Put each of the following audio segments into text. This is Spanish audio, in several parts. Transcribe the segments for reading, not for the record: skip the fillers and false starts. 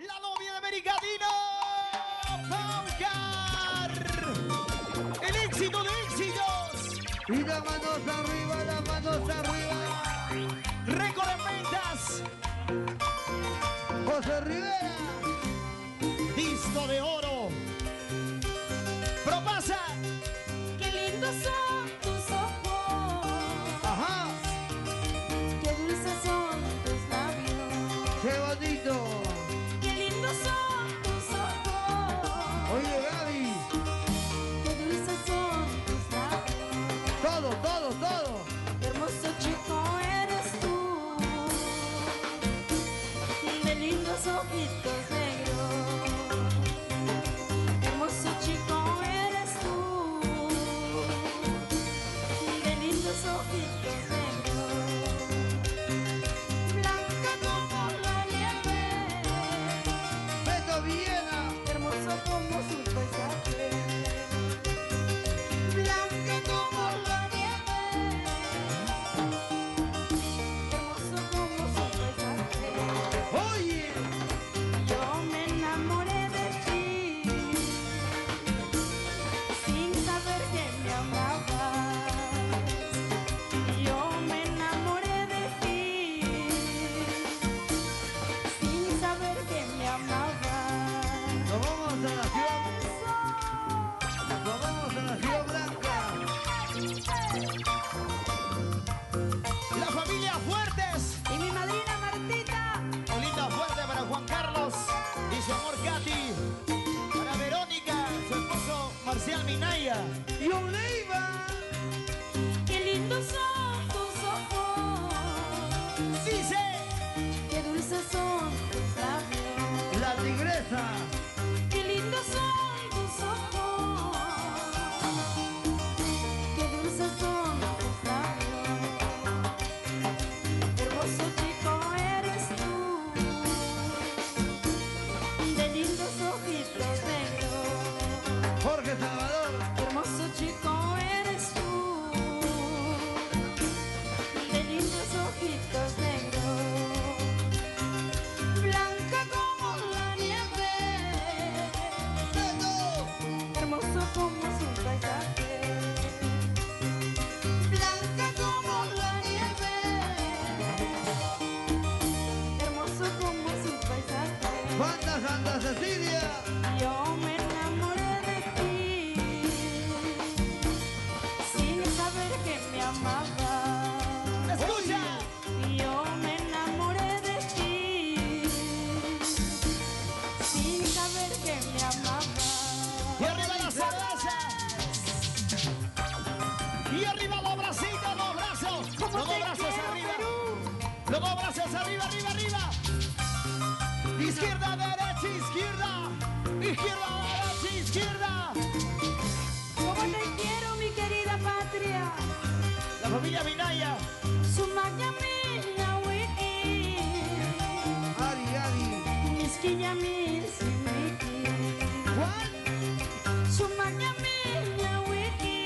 La novia de Mericadino, Paucar. El éxito de éxitos. Y las manos arriba, las manos arriba. Récord en ventas. José Rivera. Disco de oro. Propasa. Qué lindos son tus ojos. Ajá. Qué dulces son tus labios. Qué bonito. Qué lindos son tus ojos. Oye, Gaby. Qué dulces son tus labios. Todo, todo, todo. Qué hermoso chico eres tú. De lindos ojitos negros. Qué hermoso chico eres tú. De lindos ojitos negros. Blanca como la nieve. Beto Villena. Hermoso como su paisaje. Blanca como la nieve. Hermoso como su paisaje. Oye. Yo me enamoré de ti sin saber que me amabas. Yo me enamoré de ti sin saber que me amabas. Nos vamos a la ciudad. Nos vamos a la ciudad blanca. La familia Fuertes. Y mi madrina Martita. Un lindo fuerte para Juan Carlos y su amor Katy. Para Verónica, su esposo Marcial Minaya. Y Oleiva. Qué lindos son tus ojos. Sí, sí. Qué dulces son tus labios. La tigresa. Qué lindos son tus ojos. Qué dulces son tus labios. Hermoso chico eres tú. De lindos ojitos negros. Jorge Salvador. Hermoso chico eres tú. De lindos ojitos negros. Blanca como la nieve. Beto. Hermoso como su paisaje. Blanca como la nieve. Hermoso como su paisaje. Banda Santa Cecilia. Yo me enamoré de ti sin saber que me amabas. Escucha. Yo me enamoré de ti sin saber que me amabas. Y arriba la cerveza. Y arriba los bracitos, los brazos. Los dos te brazos quiero, arriba. Perú. Los dos brazos arriba, arriba, arriba. Izquierda, derecha, izquierda. Izquierda, derecha, izquierda. Como te quiero, mi querida patria. La familia Minaya. Sumaya miña wiki. Ari, Ari. Misquilla mil simiki. Juan. Sumaya miña wiki.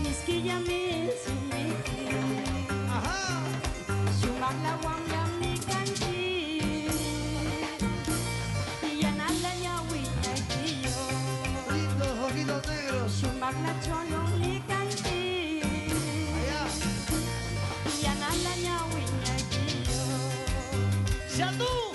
Misquilla mil simiki. Ajá. Sumagla wanga mi canchi. Y anala ñawi ñaquillo. Lindos ojitos negros. Sumagla cholo mi canchi. Allá. Y anala ñawi ñaquillo. Shandú.